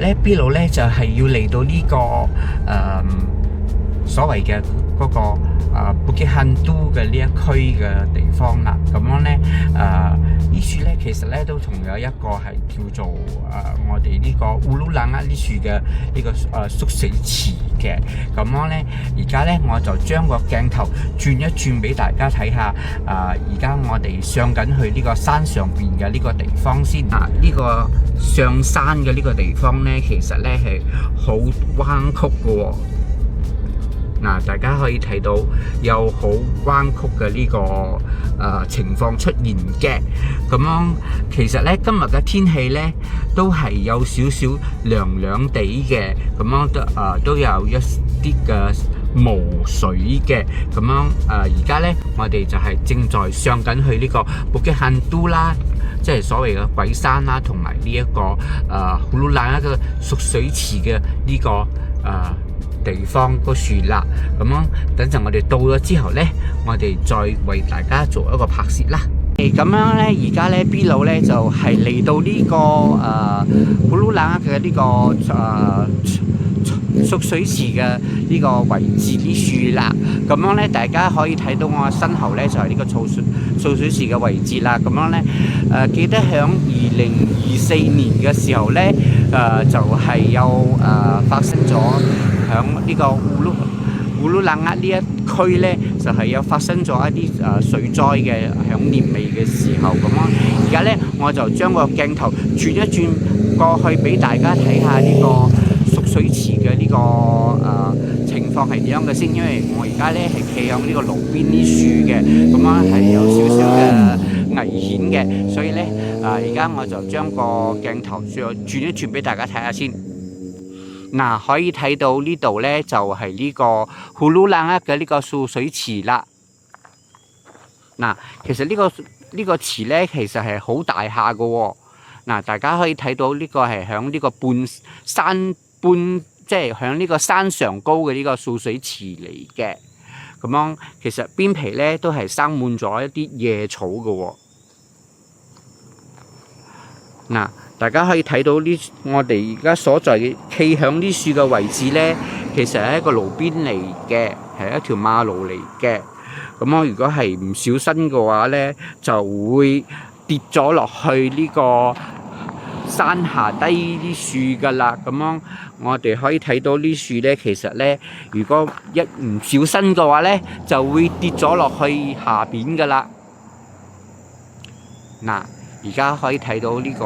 咧 B 佬咧就係要嚟到呢個所謂嘅嗰個Bukit Hantu嘅呢一區嘅地方啦。咁樣咧呢處咧其實咧都同有一個係叫做我哋呢個烏魯冷呢處嘅呢個縮水池嘅。咁樣咧而家咧我就將個鏡頭轉一轉俾大家睇下。而家我哋上緊去呢個山上邊嘅呢個地方先。呢個上山嘅呢個地方咧，其實咧係好彎曲嘅喎。大家可以睇到有好彎曲嘅呢個情況出現嘅。咁樣其實咧今日嘅天氣咧都係有少少涼涼地嘅，咁樣都有一啲嘅霧水嘅。咁樣而家咧我哋就係正在上緊去呢個Bukit Hantu啦，即係所謂嘅鬼山啦，同埋呢一個烏魯冷一個縮水池嘅呢個地方個樹啦。咁樣等陣我哋到咗之後呢，我哋再為大家做一個拍攝啦。咁樣呢，而家呢 B 佬呢就係嚟到呢個烏魯冷嘅呢個縮水池嘅呢個位置啲樹啦。咁樣呢，大家可以睇到我身後呢就係呢個縮水池嘅位置啦。咁樣呢，記得響2024年嘅時候呢，就係有發生咗響呢個烏魯冷呢一區呢，就係有發生咗一啲水災嘅，響年尾嘅時候咁樣。而家呢，我就將個鏡頭轉一轉過去俾大家睇下呢個縮水池嘅呢個情況係點樣嘅先。因為我而家呢係企響呢個路邊啲樹嘅，咁樣係有少少嘅危險嘅，所以呢，而家我就將個鏡頭轉一轉俾大家睇下先。可以睇到呢度呢，就係呢個烏魯冷嘅呢個縮水池啦。其實呢個池呢，其實係好大下嘅喎。大家可以睇到呢個係響呢個即係響呢個山上高嘅呢個縮水池嚟嘅。咁樣其實邊皮呢都係生滿咗一啲野草嘅喎。大家可以睇到呢，我哋而家所在嘅企響呢樹嘅位置呢，其實係一個路邊嚟嘅，係一條馬路嚟嘅。咁我如果係唔小心嘅話呢，就會跌咗落去呢個山下低啲樹噶啦。咁樣我哋可以睇到呢樹呢，其實呢，如果一唔小心嘅話呢，就會跌咗落去下邊噶啦。而家可以睇到呢個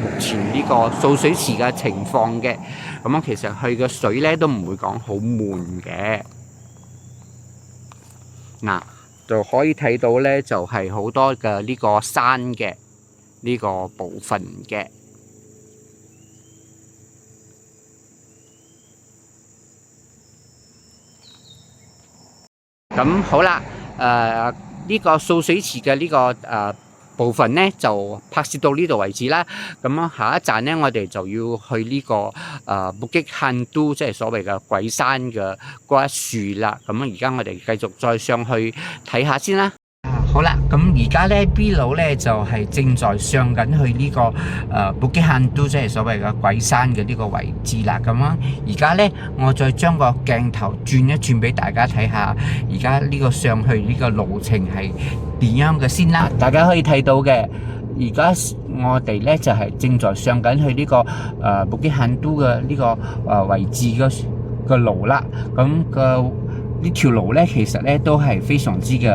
目前呢個縮水池嘅情況嘅。咁樣其實佢嘅水呢都唔會講好悶嘅。就可以睇到呢，就係好多嘅呢個山嘅呢個部分嘅。咁好啦，呢個縮水池嘅呢個部分呢就拍攝到呢度為止啦。咁樣下一站呢，我哋就要去呢個Bukit Hantu，即係所謂嘅鬼山嘅嗰一樹啦。咁樣而家我哋繼續再上去睇下先啦。好啦，咁而家呢 B 佬呢就係正在上緊去呢個Bukit Hantu，即係所謂嘅鬼山嘅呢個位置啦。咁樣而家呢，我再將個鏡頭轉一轉俾大家睇下，而家呢個上去呢個路程係點樣嘅先啦。大家可以睇到嘅，而家我哋呢就係正在上緊去呢個Bukit Hantu嘅呢個位置嘅路啦。咁呢條路呢，其實呢都係非常之嘅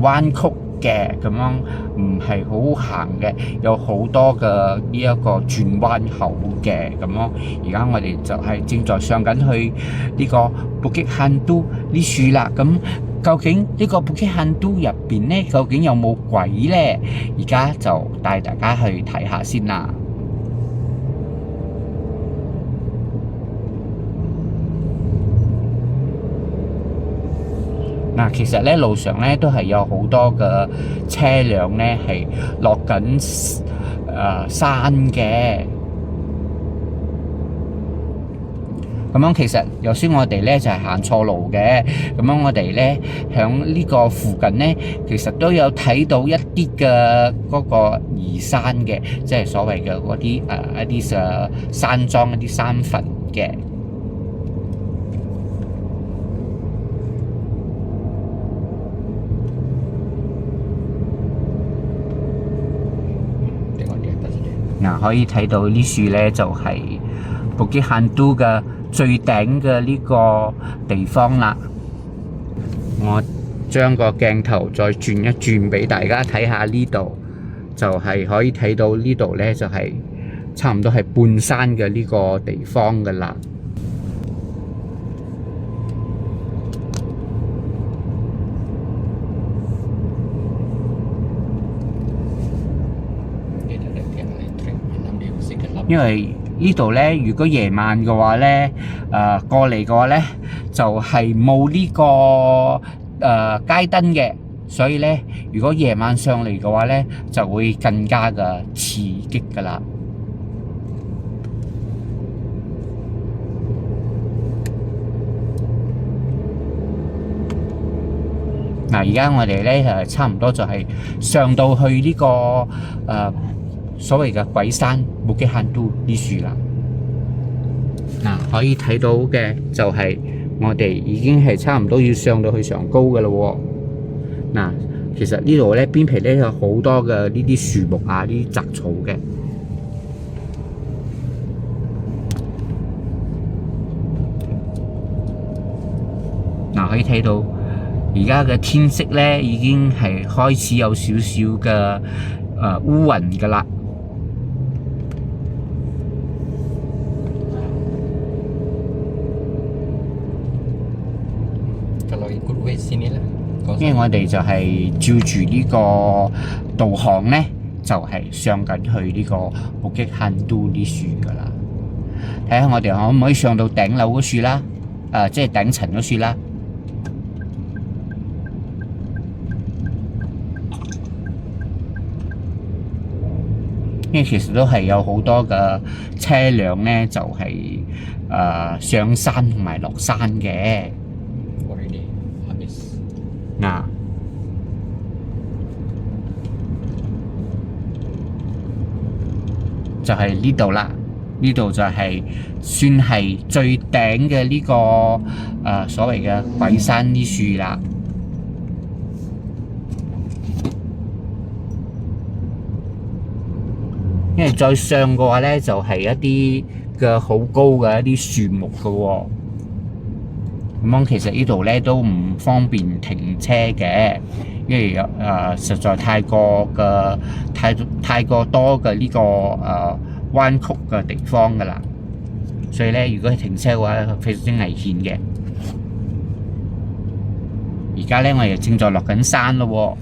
彎曲嘅，咁樣唔係好行嘅，有好多嘅呢一個轉彎口嘅。咁樣而家我哋就係正在上緊去呢個Bukit Hantu呢樹啦。咁究竟呢個Bukit Hantu入邊呢，究竟有冇鬼呢？而家就帶大家去睇下先啦。其實咧路上咧都係有好多嘅車輛咧係落緊山嘅。咁樣其實有時我哋咧就係行錯路嘅，咁樣我哋咧響呢個附近咧，其實都有睇到一啲嘅嗰個移山嘅，即係所謂嘅嗰啲一啲山莊、一啲山墳嘅。嗱，可以睇到呢樹咧就係Bukit Hantu嘅最頂嘅呢個地方啦。我將個鏡頭再轉一轉俾大家睇下呢度，就係可以睇到呢度咧就係差唔多係半山嘅呢個地方噶啦。因為呢度咧，如果夜晚嘅話咧，過嚟嘅話咧，就係冇呢個街燈嘅，所以咧，如果夜晚上嚟嘅話咧，就會更加嘅刺激噶啦。嗱，而家我哋咧差唔多就係上到去呢個所謂嘅鬼山Bukit Hantu呢樹啦。嗱，可以睇到嘅就係我哋已經係差唔多要上到去上高嘅啦喎。嗱，其實呢度咧邊皮咧有好多嘅呢啲樹木啊，呢啲雜草嘅。嗱，可以睇到而家嘅天色咧已經係開始有少少嘅烏雲㗎啦。因為我哋就係照住呢個導航咧，就係上緊去呢個Bukit Hantu呢樹噶啦。睇下我哋可唔可以上到頂樓嗰樹啦？即係頂層嗰樹啦。因為其實都係有好多嘅車輛咧，就係上山同埋落山嘅。嗱，就係呢度啦，呢度就係算係最頂嘅呢個所謂嘅鬼山呢樹啦。因為再上嘅話咧，就係一啲嘅好高嘅一啲樹木嘅喎。咁樣其實呢度咧都唔方便停車嘅，因為實在太過多嘅呢個彎曲嘅地方㗎啦，所以咧如果係停車嘅話，非常之危險嘅。而家咧我哋正在落緊山咯喎。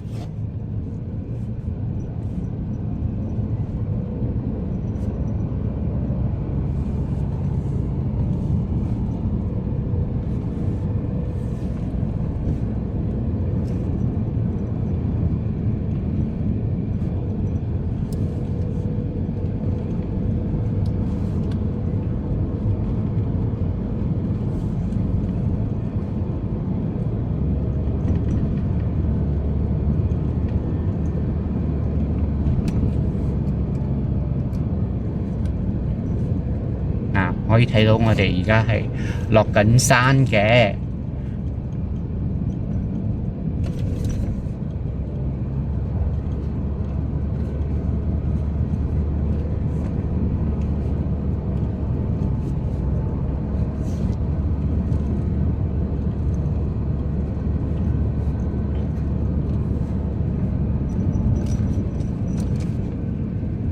可以睇到我哋而家係落緊山嘅。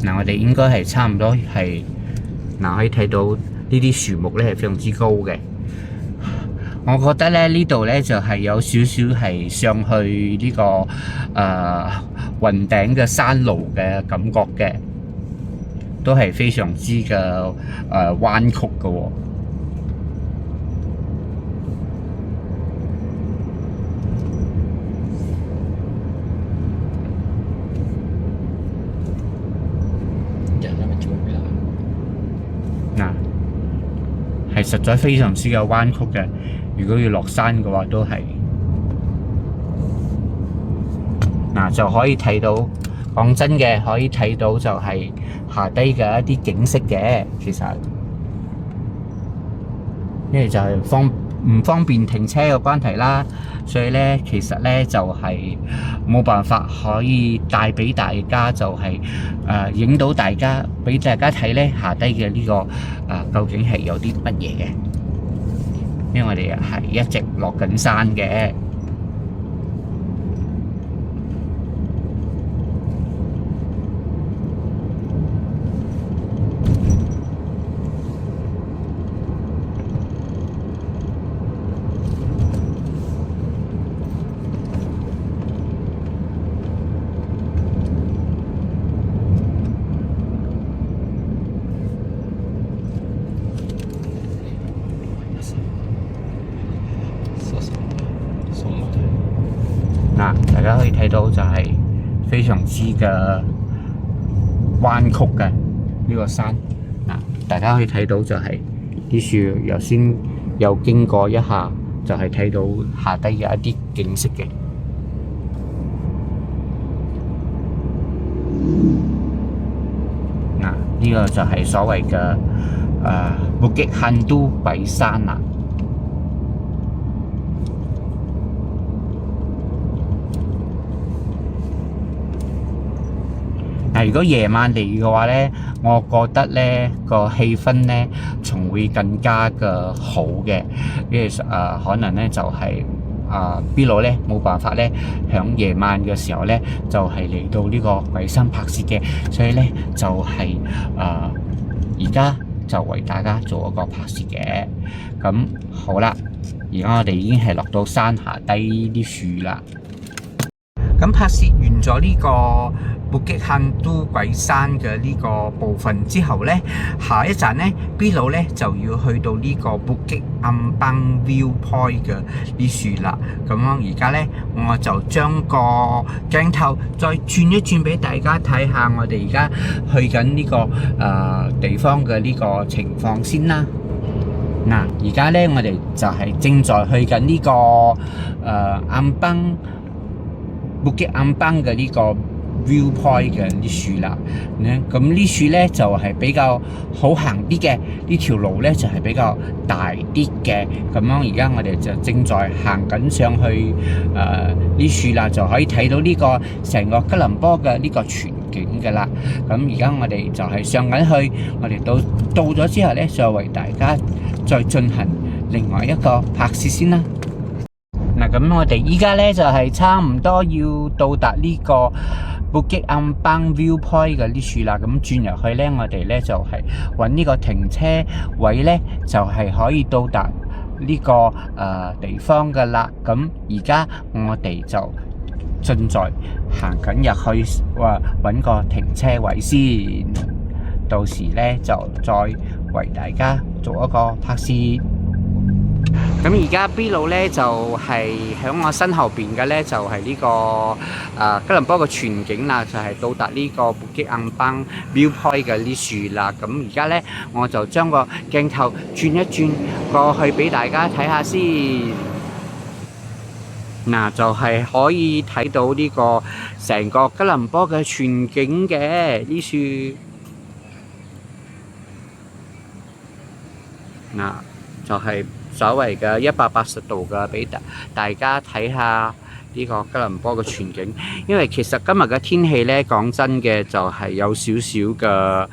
嗱，我哋應該係差唔多係嗱，可以睇到呢啲樹木咧係非常之高嘅。我覺得咧呢度咧就係有少少係上去呢個雲頂嘅山路嘅感覺嘅，都係非常之嘅彎曲嘅喎。係實實在非常之有彎曲嘅。如果要落山嘅話，都係就可以睇到。講真嘅，可以睇到就係下低嘅一啲景色嘅。其實，因為就係唔方便停車嘅關係啦，所以咧其實咧就係冇辦法可以帶俾大家就係影到大家俾大家睇咧下低嘅呢個究竟係有啲乜嘢嘅，因為我哋係一直落緊山嘅。大家可以睇到就係非常之嘅彎曲嘅呢個山。大家可以睇到就係啲樹又先又經過一下，就係睇到下低嘅一啲景色嘅。呢個就係所謂嘅Bukit Hantu鬼山啦。如果夜晚嚟嘅話咧，我覺得咧個氣氛咧，仲會更加嘅好嘅。因為可能咧就係B 佬咧冇辦法咧，響夜晚嘅時候咧就係嚟到呢個鬼山拍攝嘅，所以咧就係而家就為大家做一個拍攝嘅。咁好啦，而家我哋已經係落到山下低啲樹啦。咁拍攝完咗呢個Bukit Hantu鬼山嘅呢個部分之後呢，下一站呢 B 佬呢就要去到呢個Bukit Ambang Viewpoint 嘅啲樹啦。咁樣而家呢，我就將個鏡頭再轉一轉俾大家睇下，我哋而家去緊呢個地方嘅呢個情況先啦。而家呢，我哋就係正在去緊呢個Bukit Ambang 嘅呢個 viewpoint 嘅啲樹啦。咁呢樹咧就係比較好行啲嘅，呢條路咧就係比較大啲嘅。咁樣而家我哋就正在行緊上去呢樹啦，就可以睇到呢個成個吉隆坡嘅呢個全景㗎啦。咁而家我哋就係上緊去，我哋到咗之後咧，再為大家再進行另外一個拍攝先啦。咁我哋依家咧就係差唔多要到達呢個Bukit Ambang Viewpoint 嘅啲樹啦。咁轉入去咧，我哋咧就係揾呢個停車位咧，就係可以到達呢個地方噶啦。咁而家我哋就正在行緊入去，揾個停車位先。到時咧就再為大家做一個拍攝。咁而家 B 佬咧就係喺我身後邊嘅咧，就係呢個吉隆坡嘅全景啦，就係到達呢個Bukit Ambang Viewpoint 嘅啲樹啦。咁而家咧我就將個鏡頭轉一轉過去俾大家睇下先。就係可以睇到呢個成個吉隆坡嘅全景嘅啲樹。就係所謂嘅180度嘅，俾大家睇下呢個吉隆坡嘅全景。因為其實今日嘅天氣咧，講真嘅就係有少少嘅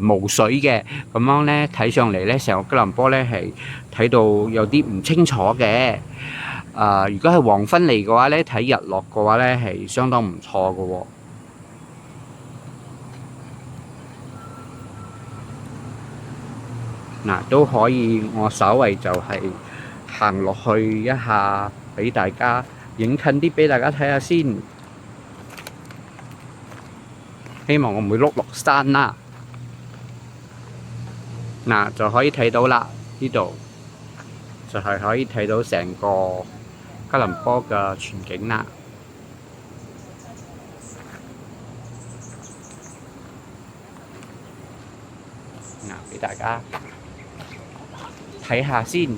霧水嘅，咁樣咧睇上嚟咧，成個吉隆坡咧係睇到有啲唔清楚嘅。如果係黃昏嚟嘅話咧，睇日落嘅話咧係相當唔錯嘅喎。都可以，我稍微就係行落去一下，俾大家影近啲俾大家睇下先。希望我唔會碌落山啦。就可以睇到啦，呢度就係可以睇到成個吉隆坡嘅全景啦。俾大家。睇下先。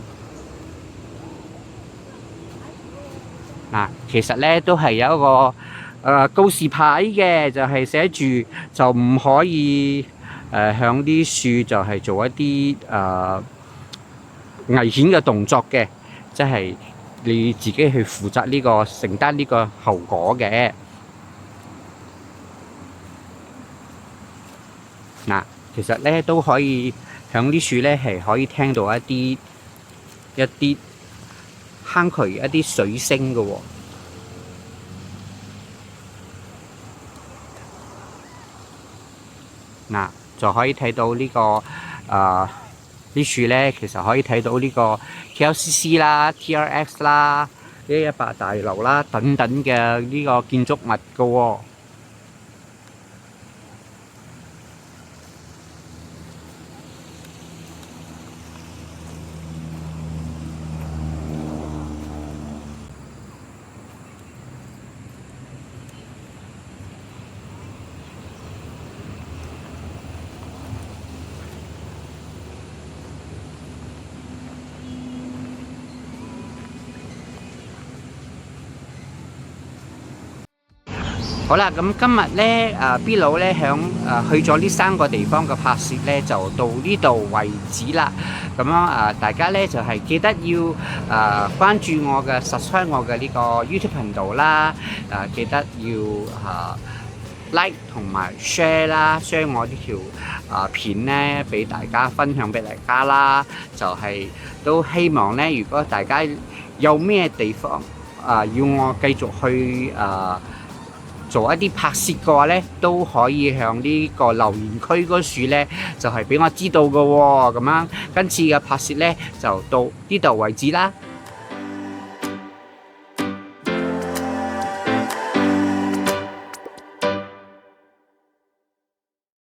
嗱，其實咧都係有一個告示牌嘅，就係寫住就唔可以向啲樹就係做一啲危險嘅動作嘅，即係你自己去負責呢個承擔呢個後果嘅。嗱，其實咧都可以響啲樹咧係可以聽到一啲坑渠一啲水聲嘅喎。嗱，就可以睇到呢個啲樹咧，其實可以睇到呢個 KLCC 啦、TRX 啦、118大樓啦等等嘅呢個建築物嘅喎。好啦，咁今日咧，B 佬咧響去咗呢3個地方嘅拍攝咧，就到呢度為止啦。咁樣大家咧就係記得要關注我嘅 subscribe 我嘅呢個 YouTube 頻道啦。記得要like 同埋 share 啦，share 我呢條片咧俾大家分享俾大家啦。就係都希望咧，如果大家有咩地方要我繼續去做一啲拍攝嘅話咧，都可以向呢個留言區嗰處咧，就係俾我知道嘅喎。咁樣今次嘅拍攝咧就到呢度為止啦。